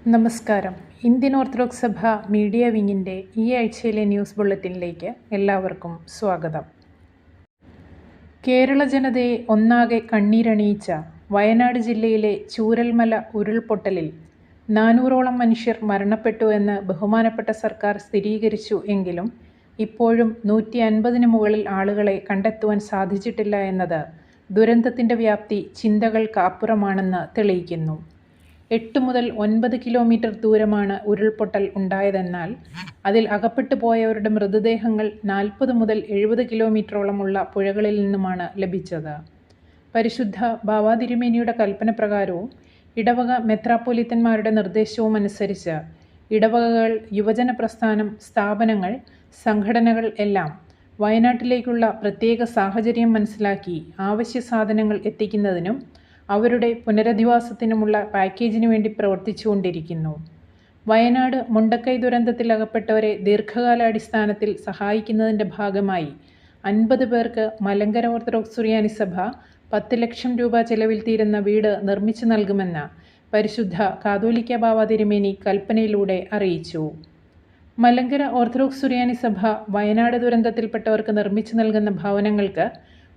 നമസ്കാരം. Indian orthodox സഭ media വിങ്ങിൻ്റെ ഈ ആഴ്ചയിലെ ന്യൂസ് ബുള്ളറ്റിനിലേക്ക് എല്ലാവർക്കും സ്വാഗതം. കേരള ജനതയെ ഒന്നാകെ കണ്ണീരണിയിച്ച വയനാട് ജില്ലയിലെ ചൂരൽമല ഉരുൾപൊട്ടലിൽ 400ഓളം മനുഷ്യർ മരണപ്പെട്ടു എന്ന് ബഹുമാനപ്പെട്ട സർക്കാർ സ്ഥിരീകരിച്ചു എങ്കിലും ഇപ്പോഴും 150-ന് മുകളിൽ ആളുകളെ കണ്ടെത്തുവാൻ സാധിച്ചിട്ടില്ല എന്നത് ദുരന്തത്തിൻ്റെ വ്യാപ്തി ചിന്തകൾക്ക് അപ്പുറമാണെന്ന് തെളിയിക്കുന്നു. 8 മുതൽ 9 കിലോമീറ്റർ ദൂരമാണ് ഉരുൾപൊട്ടൽ ഉണ്ടായതെന്നാൽ അതിൽ അകപ്പെട്ടു പോയവരുടെ മൃതദേഹങ്ങൾ 40 മുതൽ 70 കിലോമീറ്ററോളമുള്ള പുഴകളിൽ നിന്നുമാണ് ലഭിച്ചത്. പരിശുദ്ധ ബാവാ തിരുമേനിയുടെ കൽപ്പന പ്രകാരവും ഇടവക മെത്രാപ്പൊലീത്തന്മാരുടെ നിർദ്ദേശവും അനുസരിച്ച് ഇടവകകൾ, യുവജന പ്രസ്ഥാനം, സ്ഥാപനങ്ങൾ, സംഘടനകൾ എല്ലാം വയനാട്ടിലേക്കുള്ള പ്രത്യേക സാഹചര്യം മനസ്സിലാക്കി അവശ്യ സാധനങ്ങൾ എത്തിക്കുന്നതിനും അവരുടെ പുനരധിവാസത്തിനുമുള്ള പാക്കേജിനു വേണ്ടി പ്രവർത്തിച്ചുകൊണ്ടിരിക്കുന്നു. വയനാട് മുണ്ടക്കൈ ദുരന്തത്തിൽ അകപ്പെട്ടവരെ ദീർഘകാലാടിസ്ഥാനത്തിൽ സഹായിക്കുന്നതിൻ്റെ ഭാഗമായി 50 പേർക്ക് മലങ്കര ഓർത്തഡോക്സ് സുറിയാനി സഭ 10 ലക്ഷം രൂപ ചെലവിൽ തീരുന്ന വീട് നിർമ്മിച്ചു നൽകുമെന്ന് പരിശുദ്ധ കാതോലിക്ക ബാവാ തിരുമേനി കൽപ്പനയിലൂടെ അറിയിച്ചു. മലങ്കര ഓർത്തഡോക്സ് സുറിയാനി സഭ വയനാട് ദുരന്തത്തിൽപ്പെട്ടവർക്ക് നിർമ്മിച്ചു നൽകുന്ന ഭവനങ്ങൾക്ക്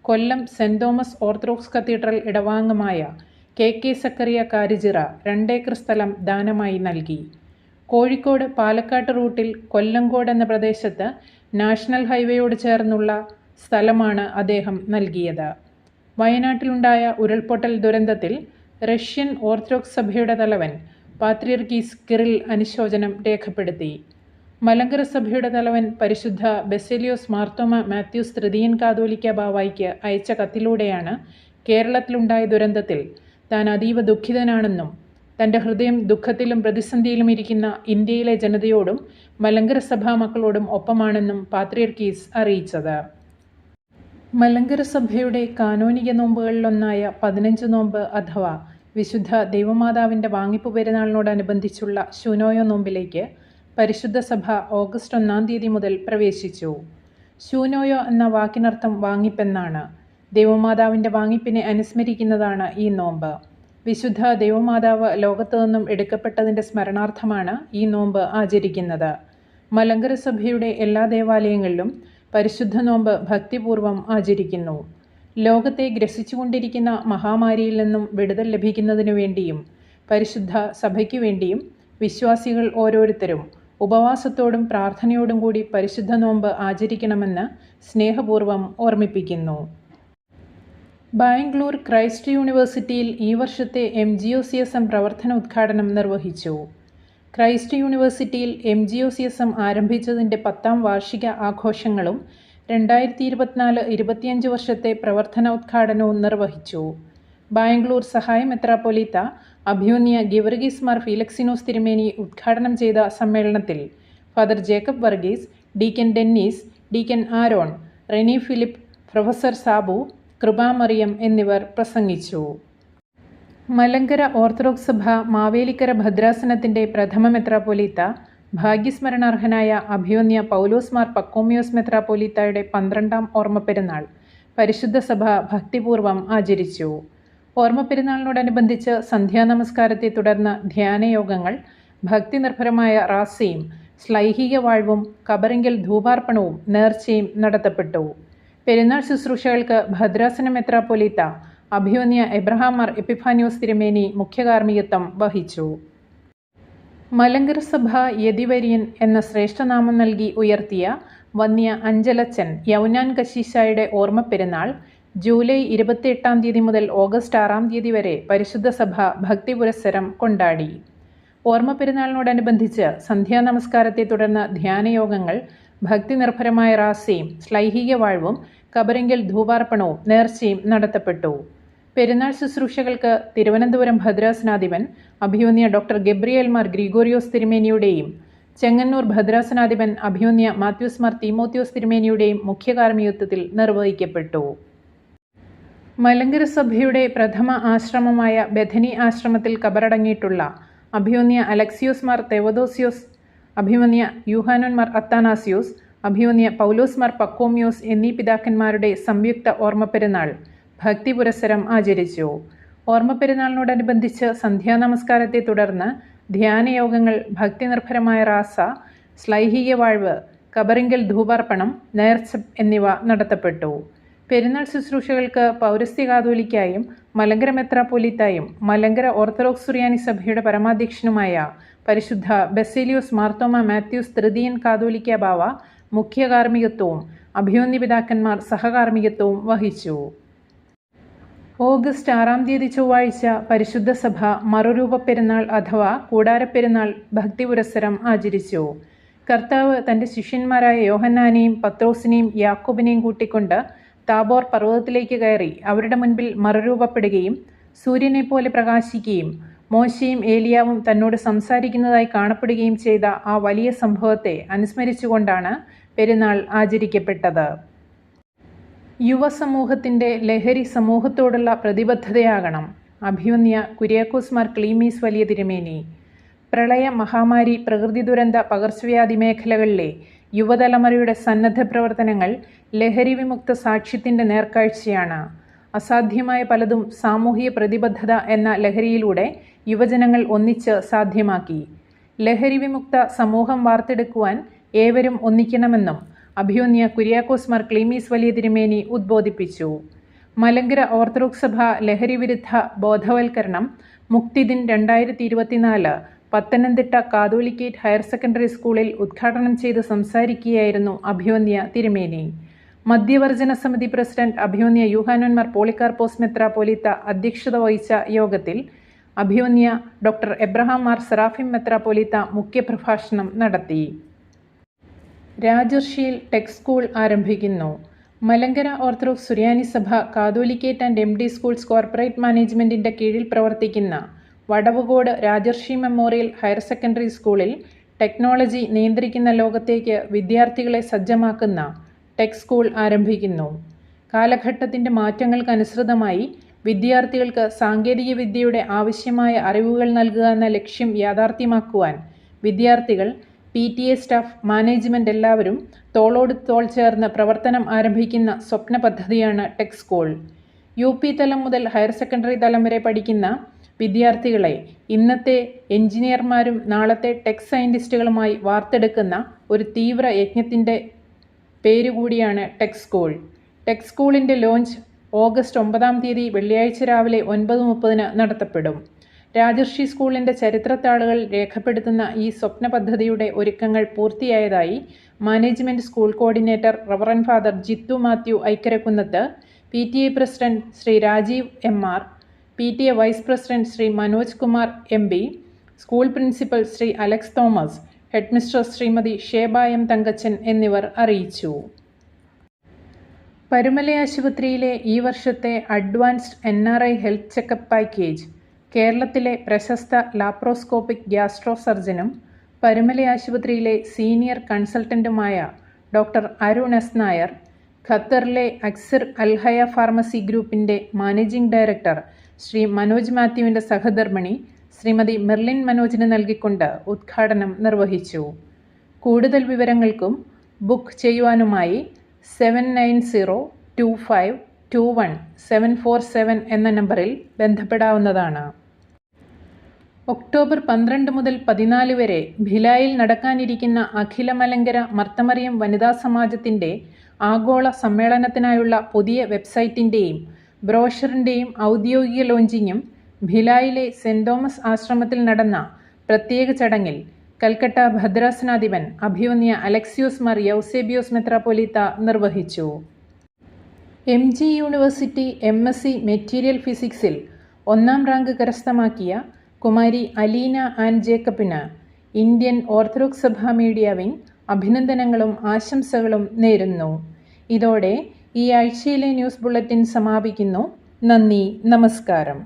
Kollam saint Thomas orthodox cathedral ഇടവാംഗമായ കെ സക്കറിയ കാരിജിറ 2 ഏക്കർ സ്ഥലം ദാനമായി നൽകി. കോഴിക്കോട് പാലക്കാട് റൂട്ടിൽ കൊല്ലങ്കോട് എന്ന പ്രദേശത്ത് നാഷണൽ ഹൈവേയോട് ചേർന്നുള്ള സ്ഥലമാണ് അദ്ദേഹം നൽകിയത്. വയനാട്ടിലുണ്ടായ ഉരുൾപൊട്ടൽ ദുരന്തത്തിൽ റഷ്യൻ ഓർത്തഡോക്സ് സഭയുടെ തലവൻ പാത്രിയർക്കീസ് കിറിൽ അനുശോചനം രേഖപ്പെടുത്തി. മലങ്കര സഭയുടെ തലവൻ പരിശുദ്ധ ബസേലിയോസ് മാർത്തോമ മാത്യൂസ് തൃതീയൻ കാതോലിക്ക ബാവായ്ക്ക് അയച്ച കത്തിലൂടെയാണ് കേരളത്തിലുണ്ടായ ദുരന്തത്തിൽ താൻ അതീവ ദുഃഖിതനാണെന്നും തൻ്റെ ഹൃദയം ദുഃഖത്തിലും പ്രതിസന്ധിയിലും ഇരിക്കുന്ന ഇന്ത്യയിലെ ജനതയോടും മലങ്കര സഭാ മക്കളോടും ഒപ്പമാണെന്നും പാത്രിയർക്കീസ് അറിയിച്ചത്. മലങ്കര സഭയുടെ കാനോനിക നോമ്പുകളിലൊന്നായ 15 നോമ്പ് അഥവാ വിശുദ്ധ ദൈവമാതാവിൻ്റെ വാങ്ങിപ്പ് പെരുന്നാളിനോടനുബന്ധിച്ചുള്ള ശൂനോയോ നോമ്പിലേക്ക് പരിശുദ്ധ സഭ ഓഗസ്റ്റ് 1-ാം തീയതി മുതൽ പ്രവേശിച്ചു. ശൂനോയോ എന്ന വാക്കിനർത്ഥം വാങ്ങിപ്പെന്നാണ്. ദൈവമാതാവിൻ്റെ വാങ്ങിപ്പിനെ അനുസ്മരിക്കുന്നതാണ് ഈ നോമ്പ്. വിശുദ്ധ ദൈവമാതാവ് ലോകത്തു നിന്നും എടുക്കപ്പെട്ടതിൻ്റെ സ്മരണാർത്ഥമാണ് ഈ നോമ്പ് ആചരിക്കുന്നത്. മലങ്കര സഭയുടെ എല്ലാ ദേവാലയങ്ങളിലും പരിശുദ്ധ നോമ്പ് ഭക്തിപൂർവ്വം ആചരിക്കുന്നു. ലോകത്തെ ഗ്രസിച്ചുകൊണ്ടിരിക്കുന്ന മഹാമാരിയിൽ നിന്നും വിടുതൽ ലഭിക്കുന്നതിനു വേണ്ടിയും പരിശുദ്ധ സഭയ്ക്കു വേണ്ടിയും വിശ്വാസികൾ ഓരോരുത്തരും ഉപവാസത്തോടും പ്രാർത്ഥനയോടും കൂടി പരിശുദ്ധ നോമ്പ് ആചരിക്കണമെന്ന് സ്നേഹപൂർവ്വം ഓർമ്മിപ്പിക്കുന്നു. ബാംഗ്ലൂർ ക്രൈസ്റ്റ് യൂണിവേഴ്സിറ്റിയിൽ ഈ വർഷത്തെ MGOCSM പ്രവർത്തന ഉദ്ഘാടനം നിർവഹിച്ചു. ക്രൈസ്റ്റ് യൂണിവേഴ്സിറ്റിയിൽ MGOCSM ആരംഭിച്ചതിൻ്റെ 10ാം വാർഷിക ആഘോഷങ്ങളും 2024-25 വർഷത്തെ പ്രവർത്തന ഉദ്ഘാടനവും നിർവഹിച്ചു. ബാംഗ്ലൂർ സഹായ മെത്രാപ്പൊലീത്ത അഭിവന്യ ഗിവർഗീസ് മാർ ഫീലക്സിനോസ് തിരുമേനി ഉദ്ഘാടനം ചെയ്ത സമ്മേളനത്തിൽ father Jacob Varghese, deacon Dennis, deacon Aaron, Reny Philip, professor Sabu, Kripamariyam എന്നിവർ പ്രസംഗിച്ചു. മലങ്കര ഓർത്തഡോക്സ് സഭ മാവേലിക്കര ഭദ്രാസനത്തിൻ്റെ പ്രഥമ മെത്രാപ്പൊലീത്ത ഭാഗ്യസ്മരണാർഹനായ അഭിവന്യ പൗലോസ് മാർ പക്കോമിയോസ് മെത്രാപ്പൊലീത്തയുടെ 12ാം ഓർമ്മപ്പെരുന്നാൾ പരിശുദ്ധ സഭ ഭക്തിപൂർവ്വം ആചരിച്ചു. ഓർമ്മപ്പെരുന്നാളിനോടനുബന്ധിച്ച് സന്ധ്യാനമസ്കാരത്തെ തുടർന്ന് ധ്യാനയോഗങ്ങൾ, ഭക്തി നിർഭരമായ റാസയും ശ്ലൈഹിക വാഴ്വും കബറിങ്കൽ ധൂപാർപ്പണവും നേർച്ചയും നടത്തപ്പെട്ടു. പെരുന്നാൾ ശുശ്രൂഷകൾക്ക് ഭദ്രാസന മെത്രാപ്പൊലീത്ത അഭിവന്യ എബ്രഹാം മാർ എപ്പിഫാനിയോസ് തിരുമേനി മുഖ്യകാർമ്മികത്വം വഹിച്ചു. മലങ്കര സഭ യതിവര്യൻ എന്ന ശ്രേഷ്ഠനാമം നൽകി ഉയർത്തിയ വന്യ അഞ്ചലച്ചൻ യൗനാൻ കശീശായുടെ ഓർമ്മപ്പെരുന്നാൾ ജൂലൈ 28-ാം തീയതി മുതൽ ഓഗസ്റ്റ് 6-ാം തീയതി വരെ പരിശുദ്ധ സഭ ഭക്തി പുരസ്സരം കൊണ്ടാടി. ഓർമ്മപ്പെരുന്നാളിനോടനുബന്ധിച്ച് സന്ധ്യാനമസ്കാരത്തെ തുടർന്ന് ധ്യാനയോഗങ്ങൾ, ഭക്തി നിർഭരമായ റാസയും ശ്ലൈഹിക വാഴ്വും കബറിങ്കൽ ധൂപാർപ്പണവും നേർച്ചയും നടത്തപ്പെട്ടു. പെരുന്നാൾ ശുശ്രൂഷകൾക്ക് തിരുവനന്തപുരം ഭദ്രാസനാധിപൻ അഭിവന്യ ഡോക്ടർ ഗബ്രിയേൽ മാർ ഗ്രിഗോറിയോസ് തിരുമേനിയുടെയും ചെങ്ങന്നൂർ ഭദ്രാസനാധിപൻ അഭിവന്യ മാത്യൂസ് മാർ തീമോത്തിയോസ് തിരുമേനിയുടെയും മുഖ്യകാർമ്മികത്വത്തിൽ നിർവഹിക്കപ്പെട്ടു. മലങ്കര സഭയുടെ പ്രഥമ ആശ്രമമായ ബഥനി ആശ്രമത്തിൽ കബറടങ്ങിയിട്ടുള്ള അഭിവന്യ അലക്സിയോസ് മാർ തെവദോസിയോസ്, അഭിവന്യ യൂഹാനോൻ മാർ അത്താനാസിയോസ്, അഭിവന്യ പൗലോസ് മാർ പക്കോമിയോസ് എന്നീ പിതാക്കന്മാരുടെ സംയുക്ത ഓർമ്മപ്പെരുന്നാൾ ഭക്തി പുരസ്സരം ആചരിച്ചു. ഓർമ്മപ്പെരുന്നാളിനോടനുബന്ധിച്ച് സന്ധ്യാനമസ്കാരത്തെ തുടർന്ന് ധ്യാനയോഗങ്ങൾ, ഭക്തിനിർഭരമായ റാസ, ശ്ലൈഹിക വാഴ്വ്, കബറിങ്കൽ ധൂപാർപ്പണം, നേർച്ച എന്നിവ നടത്തപ്പെട്ടു. പെരുന്നാൾ ശുശ്രൂഷകൾക്ക് പൗരസ്ത്യ കാതോലിക്കായും മലങ്കര മെത്രാപ്പോലീത്തായും മലങ്കര ഓർത്തഡോക്സ് സുറിയാനി സഭയുടെ പരമാധ്യക്ഷനുമായ പരിശുദ്ധ ബസേലിയോസ് മാർത്തോമ മാത്യൂസ് തൃതീയൻ കാതോലിക്ക ബാവ മുഖ്യ കാർമ്മികത്വവും അഭിവന്യ പിതാക്കന്മാർ സഹകാർമ്മികത്വവും വഹിച്ചു. ഓഗസ്റ്റ് 6 ചൊവ്വാഴ്ച പരിശുദ്ധ സഭ മറുരൂപ പെരുന്നാൾ അഥവാ കൂടാരപ്പെരുന്നാൾ ഭക്തിപുരസ്സരം ആചരിച്ചു. കർത്താവ് തൻ്റെ ശിഷ്യന്മാരായ യോഹന്നാനെയും പത്രോസിനെയും യാക്കോബിനെയും കൂട്ടിക്കൊണ്ട് താബോർ പർവ്വതത്തിലേക്ക് കയറി അവരുടെ മുൻപിൽ മറുരൂപപ്പെടുകയും സൂര്യനെപ്പോലെ പ്രകാശിക്കുകയും മോശയും ഏലിയാവും തന്നോട് സംസാരിക്കുന്നതായി കാണപ്പെടുകയും ചെയ്ത ആ വലിയ സംഭവത്തെ അനുസ്മരിച്ചുകൊണ്ടാണ് പെരുന്നാൾ ആചരിക്കപ്പെട്ടത്. യുവസമൂഹത്തിൻ്റെ ലഹരി സമൂഹത്തോടുള്ള പ്രതിബദ്ധതയാകണം. അഭിവന്യ കുര്യാക്കോസ് മാർ ക്ലീമീസ് വലിയ തിരുമേനി. പ്രളയ, മഹാമാരി, പ്രകൃതി ദുരന്ത, പകർച്ചവ്യാധി മേഖലകളിലെ യുവതലമുറയുടെ സന്നദ്ധ പ്രവർത്തനങ്ങൾ ലഹരി വിമുക്ത സാക്ഷ്യത്തിൻ്റെ നേർക്കാഴ്ചയാണ്. അസാധ്യമായ പലതും സാമൂഹിക പ്രതിബദ്ധത എന്ന ലഹരിയിലൂടെ യുവജനങ്ങൾ ഒന്നിച്ച് സാധ്യമാക്കി. ലഹരി വിമുക്ത സമൂഹം വാർത്തെടുക്കുവാൻ ഏവരും ഒന്നിക്കണമെന്നും അഭിവന്യ കുര്യാക്കോസ് മാർ ക്ലീമീസ് വലിയ തിരുമേനി ഉദ്ബോധിപ്പിച്ചു. മലങ്കര ഓർത്തഡോക്സ് സഭ ലഹരി വിരുദ്ധ ബോധവൽക്കരണം മുക്തിദിൻ 2024 പത്തനംതിട്ട കാതോലിക്കേറ്റ് ഹയർ സെക്കൻഡറി സ്കൂളിൽ ഉദ്ഘാടനം ചെയ്ത് സംസാരിക്കുകയായിരുന്നു അഭിവന്യ തിരുമേനി. മദ്യവർജന സമിതി പ്രസിഡന്റ് അഭിവന്യ യൂഹാനോൻ മാർ പോളികാർപ്പോസ് മെത്രാപ്പോലീത്ത അധ്യക്ഷത വഹിച്ച യോഗത്തിൽ അഭിവന്യ ഡോക്ടർ എബ്രഹാം മാർ സെറാഫിം മെത്രാപ്പോലീത്ത മുഖ്യപ്രഭാഷണം നടത്തി. രാജർഷിയിൽ ടെക് സ്കൂൾ ആരംഭിക്കുന്നു. മലങ്കര ഓർത്തഡോക്സ് സുറിയാനി സഭ catholicate and MD schools corporate മാനേജ്മെൻറ്റിൻ്റെ കീഴിൽ പ്രവർത്തിക്കുന്ന Vadavucode Rajarshi memorial higher secondary സ്കൂളിൽ ടെക്നോളജി നിയന്ത്രിക്കുന്ന ലോകത്തേക്ക് വിദ്യാർത്ഥികളെ സജ്ജമാക്കുന്ന ടെക് സ്കൂൾ ആരംഭിക്കുന്നു. കാലഘട്ടത്തിൻ്റെ മാറ്റങ്ങൾക്കനുസൃതമായി വിദ്യാർത്ഥികൾക്ക് സാങ്കേതികവിദ്യയുടെ ആവശ്യമായ അറിവുകൾ നൽകുക എന്ന ലക്ഷ്യം യാഥാർത്ഥ്യമാക്കുവാൻ വിദ്യാർത്ഥികൾ, PTA സ്റ്റാഫ്, മാനേജ്മെൻറ്റ് എല്ലാവരും തോളോട് തോൾ ചേർന്ന് പ്രവർത്തനം ആരംഭിക്കുന്ന സ്വപ്ന പദ്ധതിയാണ് ടെക് സ്കൂൾ. UP തലം മുതൽ ഹയർ സെക്കൻഡറി തലം വരെ പഠിക്കുന്ന വിദ്യാർത്ഥികളെ ഇന്നത്തെ എഞ്ചിനീയർമാരും നാളത്തെ ടെക് സയൻറ്റിസ്റ്റുകളുമായി വാർത്തെടുക്കുന്ന ഒരു തീവ്ര യജ്ഞത്തിൻ്റെ പേരുകൂടിയാണ് ടെക് സ്കൂൾ. ടെക് സ്കൂളിൻ്റെ ലോഞ്ച് ഓഗസ്റ്റ് 9 വെള്ളിയാഴ്ച രാവിലെ 9:30 നടത്തപ്പെടും. രാജർഷി സ്കൂളിൻ്റെ ചരിത്രത്താളുകൾ രേഖപ്പെടുത്തുന്ന ഈ സ്വപ്ന പദ്ധതിയുടെ ഒരുക്കങ്ങൾ പൂർത്തിയായതായി management school coordinator reverend father Jithu Mathew Aikkarakunnathu, PTA president Shri Rajeev MR, PTA vice president Shri Manoj Kumar MB, school principal Shri Alex Thomas, head mistress Shrimati Sheba M Thankachan എന്നിവർ അറിയിച്ചു. പരുമല ആശുപത്രിയിലെ ഈ വർഷത്തെ advanced NRI health checkup package കേരളത്തിലെ പ്രശസ്ത ലാപ്രോസ്കോപ്പിക് ഗ്യാസ്ട്രോ സർജനും പരുമല ആശുപത്രിയിലെ സീനിയർ കൺസൾട്ടൻറ്റുമായ ഡോക്ടർ അരുൺ S നായർ, ഖത്തറിലെ അക്സിർ അൽഹയ ഫാർമസി ഗ്രൂപ്പിൻ്റെ മാനേജിംഗ് ഡയറക്ടർ ശ്രീ മനോജ് മാത്യുവിൻ്റെ സഹധർമ്മിണി ശ്രീമതി മെർലിൻ മനോജിന് നൽകിക്കൊണ്ട് ഉദ്ഘാടനം നിർവഹിച്ചു. കൂടുതൽ വിവരങ്ങൾക്കും ബുക്ക് ചെയ്യുവാനുമായി 7902521747 എന്ന നമ്പറിൽ ബന്ധപ്പെടാവുന്നതാണ്. ഒക്ടോബർ 12 മുതൽ 14 വരെ ഭിലായിൽ നടക്കാനിരിക്കുന്ന അഖില മലങ്കര മർത്തമറിയം വനിതാ സമാജത്തിൻ്റെ ആഗോള സമ്മേളനത്തിനായുള്ള പുതിയ വെബ്സൈറ്റിൻ്റെയും ബ്രോഷറിൻ്റെയും ഔദ്യോഗിക ലോഞ്ചിങ്ങും ഭിലായിലെ സെൻറ് തോമസ് ആശ്രമത്തിൽ നടന്ന പ്രത്യേക ചടങ്ങിൽ കൽക്കട്ട ഭദ്രാസനാധിപൻ അഭിവന്യ അലക്സിയോസ് മാർ യൗസേബിയോസ് മെത്രാപ്പൊലീത്ത നിർവഹിച്ചു. MG യൂണിവേഴ്സിറ്റി MSc മെറ്റീരിയൽ ഫിസിക്സിൽ 1ാം റാങ്ക് കരസ്ഥമാക്കിയ കുമാരി അലീന ആൻ ജേക്കബിന് ഇന്ത്യൻ ഓർത്തഡോക്സ് സഭ മീഡിയ വിംഗ് അഭിനന്ദനങ്ങളും ആശംസകളും നേരുന്നു. ഇതോടെ ഈ ആഴ്ചയിലെ ന്യൂസ് ബുള്ളറ്റിൻ സമാപിക്കുന്നു. നന്ദി, നമസ്കാരം.